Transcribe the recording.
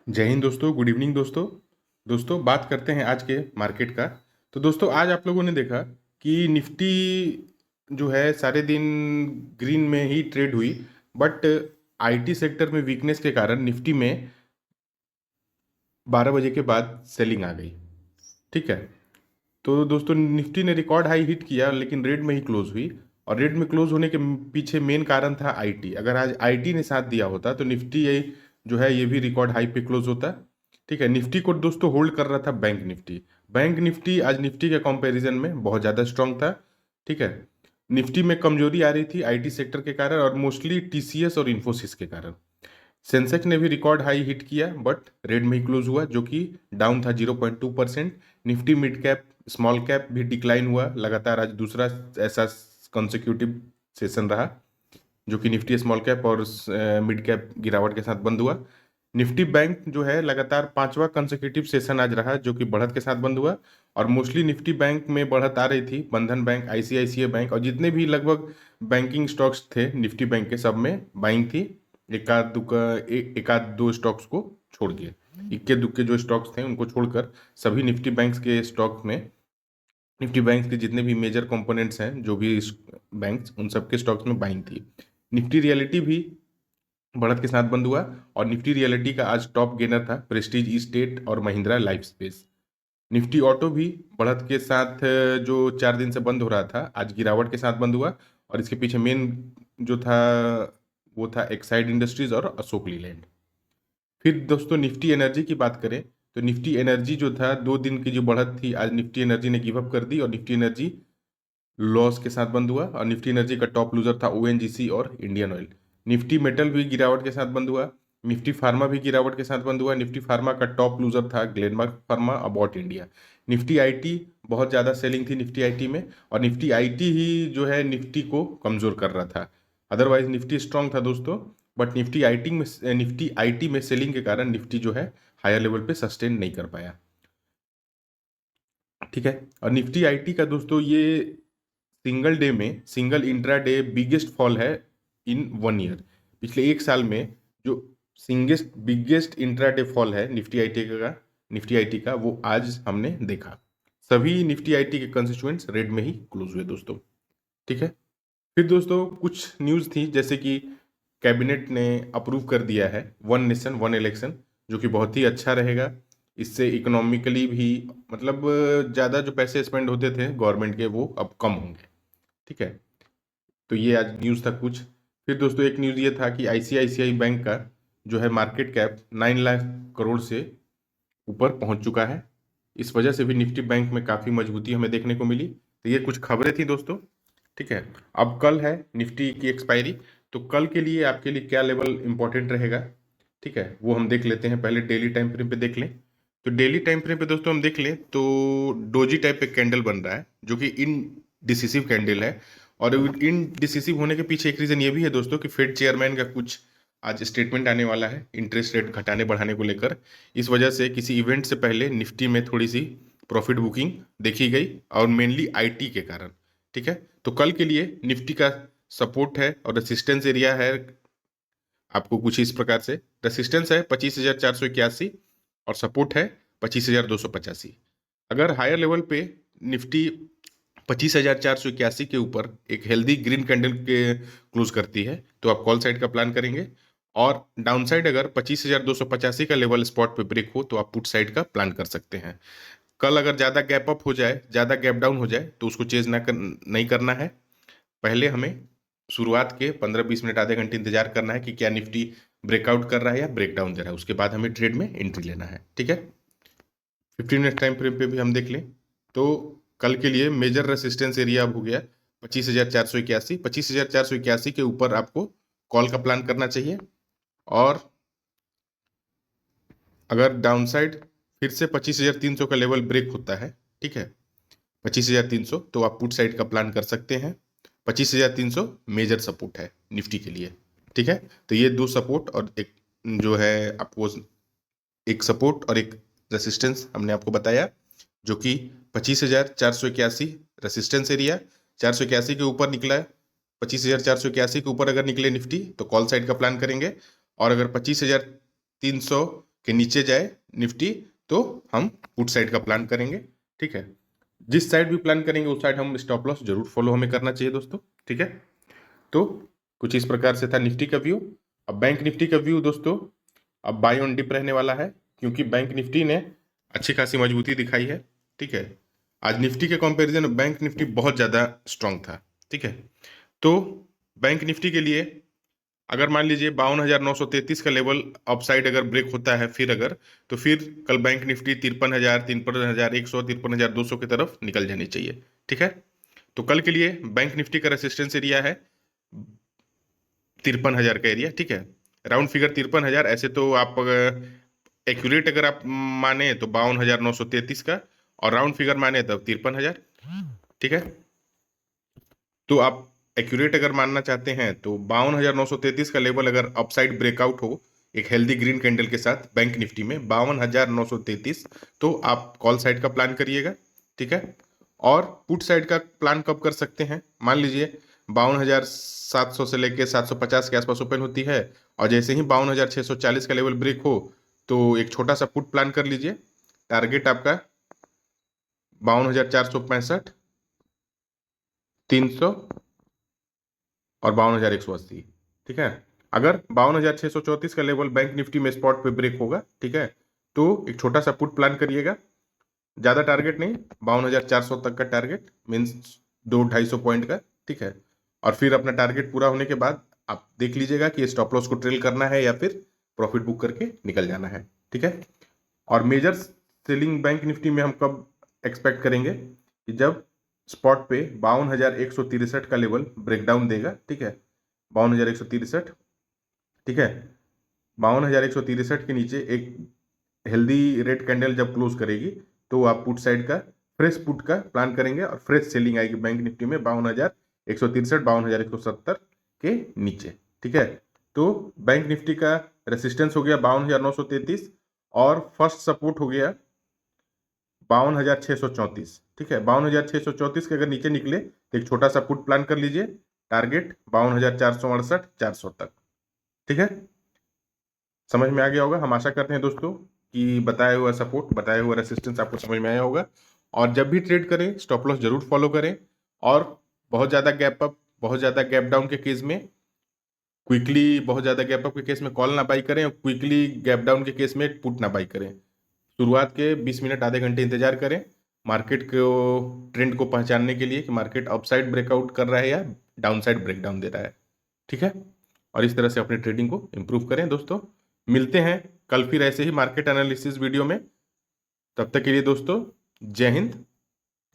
जय हिंद दोस्तों, good evening दोस्तों। बात करते हैं आज के मार्केट का। तो दोस्तों, आज आप लोगों ने देखा कि निफ्टी जो है सारे दिन ग्रीन में ही ट्रेड हुई, बट आईटी सेक्टर में वीकनेस के कारण निफ्टी में 12 बजे के बाद सेलिंग आ गई। ठीक है। तो दोस्तों, निफ्टी ने रिकॉर्ड हाई हिट किया लेकिन रेड में ही क्लोज हुई। और रेड में क्लोज होने के पीछे मेन कारण था आईटी। अगर आज आईटी ने साथ दिया होता तो निफ्टी ये जो है ये भी रिकॉर्ड हाई पे क्लोज होता। ठीक है। निफ्टी को दोस्तों होल्ड कर रहा था बैंक निफ्टी। बैंक निफ्टी आज निफ्टी के कंपैरिजन में बहुत ज़्यादा स्ट्रांग था। ठीक है। निफ्टी में कमजोरी आ रही थी आईटी सेक्टर के कारण और मोस्टली टीसीएस और इन्फोसिस के कारण। सेंसेक्स ने भी रिकॉर्ड हाई हिट किया बट रेड में ही क्लोज हुआ, जो कि डाउन था 0.2%। Nifty mid cap small cap भी डिक्लाइन हुआ लगातार। आज दूसरा ऐसा कंसेक्यूटिव सेशन रहा जो कि निफ्टी स्मॉल कैप और मिड कैप गिरावट के साथ बंद हुआ। निफ्टी बैंक जो है लगातार पांचवा कंसेक्यूटिव सेशन आज रहा जो कि बढ़त के साथ बंद हुआ। और मोस्टली निफ्टी बैंक में बढ़त आ रही थी। बंधन बैंक, आईसीआईसीआई बैंक और जितने भी लगभग बैंकिंग स्टॉक्स थे निफ्टी बैंक के, सब में बाइंग थी। एकाध दो स्टॉक्स को छोड़ के, इक्के दुक्के जो स्टॉक्स थे उनको छोड़कर सभी निफ्टी बैंक्स के स्टॉक्स में, निफ्टी बैंक्स के जितने भी मेजर कंपोनेंट्स हैं जो भी बैंक्स, उन सबके स्टॉक्स में बाइंग थी। निफ्टी रियलिटी भी बढ़त के साथ बंद हुआ। और निफ्टी रियलिटी का आज टॉप गेनर था प्रेस्टीज स्टेट और Mahindra life space. Nifty auto भी बढ़त के साथ जो 4 दिन से बंद हो रहा था, आज गिरावट के साथ बंद हुआ। और इसके पीछे मेन जो था वो था एक्साइड इंडस्ट्रीज और अशोक लीलैंड। फिर दोस्तों, निफ्टी एनर्जी की बात करें तो निफ्टी एनर्जी जो था 2 दिन की जो बढ़त थी, आज निफ्टी एनर्जी ने गिव अप कर दी और निफ्टी एनर्जी लॉस के साथ बंद हुआ। और निफ्टी एनर्जी का टॉप लूजर था ओएनजीसी और इंडियन ऑयल। निफ्टी मेटल भी गिरावट के साथ बंद हुआ। निफ्टी फार्मा भी गिरावट के साथ बंद हुआ। निफ्टी फार्मा का टॉप लूजर था Glenmark pharma about India. Nifty IT बहुत ज़्यादा सेलिंग थी निफ्टी आईटी में। और निफ्टी आईटी ही जो है निफ्टी को कमजोर कर रहा था। अदरवाइज निफ्टी स्ट्रांग था दोस्तों। बट निफ्टी आईटी में सेलिंग के कारण निफ्टी जो है हायर लेवल पे सस्टेन नहीं कर पाया। ठीक है। और निफ्टी आईटी का दोस्तों ये सिंगल डे में, single intra day biggest fall है इन 1 ईयर। पिछले एक साल में जो सिंगेस्ट बिगेस्ट इंट्रा डे फॉल है निफ्टी आईटी का वो आज हमने देखा। सभी निफ्टी आईटी के कंस्टिट्यूएंट्स रेड में ही क्लोज हुए दोस्तों। ठीक है। फिर दोस्तों, कुछ न्यूज़ थी जैसे कि कैबिनेट ने अप्रूव कर दिया है वन नेशन वन इलेक्शन, जो कि बहुत ही अच्छा रहेगा। इससे इकोनॉमिकली भी मतलब ज़्यादा जो पैसे स्पेंड होते थे गवर्नमेंट के वो अब कम होंगे। ठीक है। तो ये आज न्यूज़ था कुछ। फिर दोस्तों, एक न्यूज़ ये था कि आईसीआईसीआई बैंक का जो है मार्केट कैप 9 लाख करोड़ से ऊपर पहुंच चुका है। इस वजह से भी निफ्टी बैंक में काफ़ी मजबूती हमें देखने को मिली। तो ये कुछ खबरें थी दोस्तों। ठीक है। अब कल है निफ्टी की एक्सपायरी। तो कल के लिए आपके लिए क्या लेवल इंपॉर्टेंट रहेगा, ठीक है, वो हम देख लेते हैं। पहले डेली टाइम फ्रेम पे देख लें। तो डेली टाइम फ्रेम पे दोस्तों हम देख लें तो डोजी टाइप पे कैंडल बन रहा है जो कि इन डिसिसिव कैंडल है। और इन डिसिसिव होने के पीछे एक रीज़न ये भी है दोस्तों कि फेड चेयरमैन का कुछ आज स्टेटमेंट आने वाला है इंटरेस्ट रेट घटाने बढ़ाने को लेकर। इस वजह से किसी इवेंट से पहले निफ्टी में थोड़ी सी प्रॉफिट बुकिंग देखी गई और मेनली आईटी के कारण। ठीक है। तो कल के लिए निफ्टी का सपोर्ट है और रेसिस्टेंस एरिया है आपको कुछ इस प्रकार से। रेसिस्टेंस है 25,481 और सपोर्ट है 25,285। अगर हायर लेवल पे निफ्टी 25,481 के ऊपर एक हेल्दी ग्रीन कैंडल के क्लोज करती है तो आप कॉल साइड का प्लान करेंगे। और डाउन साइड अगर 25,285 का लेवल स्पॉट पे ब्रेक हो तो आप पुट साइड का प्लान कर सकते हैं। कल अगर ज़्यादा गैप अप हो जाए, ज़्यादा गैप डाउन हो जाए तो उसको चेज नहीं करना है। पहले हमें शुरुआत के 15-20 मिनट आधे घंटे इंतजार करना है कि क्या निफ्टी ब्रेकआउट कर रहा है या ब्रेक डाउन दे रहा है, उसके बाद हमें ट्रेड में एंट्री लेना है। ठीक है। 15 मिनट टाइम फ्रेम पे भी हम देख लें तो कल के लिए मेजर रेसिस्टेंस एरिया अब हो गया 25,481। 25,481 के ऊपर आपको कॉल का प्लान करना चाहिए। और अगर डाउन साइड फिर से 25,300 का लेवल ब्रेक होता है, ठीक है, 25,300, तो आप पुट साइड का प्लान कर सकते हैं। 25,300 मेजर सपोर्ट है निफ्टी के लिए। ठीक है। तो ये दो सपोर्ट और एक जो है आपको एक सपोर्ट और एक रेसिस्टेंस हमने आपको बताया, जो कि 25,481 रेसिस्टेंस एरिया। 481 के ऊपर निकला है, 25,481 के ऊपर अगर निकले निफ्टी तो कॉल साइड का प्लान करेंगे। और अगर 25,300 के नीचे जाए निफ्टी तो हम पुट साइड का प्लान करेंगे। ठीक है, जिस साइड भी प्लान करेंगे उस साइड हम स्टॉप लॉस जरूर फॉलो हमें करना चाहिए दोस्तों। ठीक है, तो कुछ इस प्रकार से था निफ्टी का व्यू। अब बैंक निफ्टी का व्यू दोस्तों अब बाय ऑन डिप रहने वाला है, क्योंकि बैंक निफ्टी ने अच्छी खासी मजबूती दिखाई है। ठीक है, आज निफ्टी के कंपैरिजन में बैंक निफ्टी बहुत ज़्यादा स्ट्रांग था। ठीक है, तो बैंक निफ्टी के लिए अगर मान लीजिए 52,933 का लेवल अपसाइड अगर ब्रेक होता है तो फिर कल बैंक निफ्टी 53,100 53,200 की तरफ निकल जानी चाहिए। ठीक है, तो कल के लिए बैंक निफ्टी का रेसिस्टेंस एरिया है 53,000 का एरिया। ठीक है, राउंड फिगर 53,000। ऐसे तो आप एक्यूरेट अगर आप माने तो 52,933 का, और राउंड फिगर माने तब 53,000। ठीक है, तो आप एक्यूरेट अगर मानना चाहते हैं तो 52,933 का लेवल अगर अपसाइड ब्रेकआउट हो एक हेल्दी ग्रीन कैंडल के साथ बैंक निफ्टी में 52,933, तो आप कॉल साइड का प्लान करिएगा। ठीक है, और पुट साइड का प्लान कब कर सकते हैं, मान लीजिए 52,700 से लेके 750 के आसपास ओपन होती है, और जैसे ही 52,640 का लेवल ब्रेक हो तो एक छोटा सा पुट प्लान कर लीजिए। टारगेट आपका 52,465, 300 और 52,180। ठीक है, अगर 52,634 का लेवल बैंक निफ्टी में स्पॉट पे ब्रेक होगा, ठीक है, तो एक छोटा सा पुट प्लान करिएगा। ज्यादा टारगेट नहीं, 52,400 तक का टारगेट, मीन्स 200-250 पॉइंट का। ठीक है, और फिर अपना टारगेट पूरा होने के बाद आप देख लीजिएगा कि स्टॉप लॉस को ट्रेल करना है या फिर प्रॉफिट बुक करके निकल जाना है। ठीक है, और मेजर सेलिंग बैंक निफ्टी में हम कब एक्सपेक्ट करेंगे कि जब स्पॉट पे 52,163 का लेवल ब्रेकडाउन देगा। ठीक है, 52,163। ठीक है, 52,163 के नीचे एक हेल्दी रेड कैंडल जब क्लोज करेगी तो आप पुट साइड का फ्रेश पुट का प्लान करेंगे, और फ्रेश सेलिंग आएगी बैंक निफ्टी में 52,163 52,170 के नीचे। ठीक है, तो बैंक निफ्टी का रेसिस्टेंस हो गया 52,933, और फर्स्ट सपोर्ट हो गया 52,634। ठीक है, 52,634 के अगर नीचे निकले तो एक छोटा सा पुट प्लान कर लीजिए, टारगेट 52,468 400 तक। ठीक है, समझ में आ गया होगा। हम आशा करते हैं दोस्तों कि बताया हुआ सपोर्ट बताया हुआ रेसिस्टेंस आपको समझ में आया होगा, और जब भी ट्रेड करें स्टॉप लॉस जरूर फॉलो करें, और बहुत ज़्यादा गैप अप बहुत ज़्यादा गैप डाउन के केस में क्विकली बहुत ज़्यादा गैप अप के केस में कॉल ना बाई करें, और क्विकली गैप डाउन के केस में पुट ना बाई करें। शुरुआत के 20 मिनट आधे घंटे इंतजार करें मार्केट को ट्रेंड को पहचानने के लिए कि मार्केट अपसाइड ब्रेकआउट कर रहा है या डाउन साइड ब्रेकडाउन दे रहा है। ठीक है, और इस तरह से अपने ट्रेडिंग को इम्प्रूव करें दोस्तों। मिलते हैं कल फिर ऐसे ही मार्केट एनालिसिस वीडियो में। तब तक के लिए दोस्तों जय हिंद,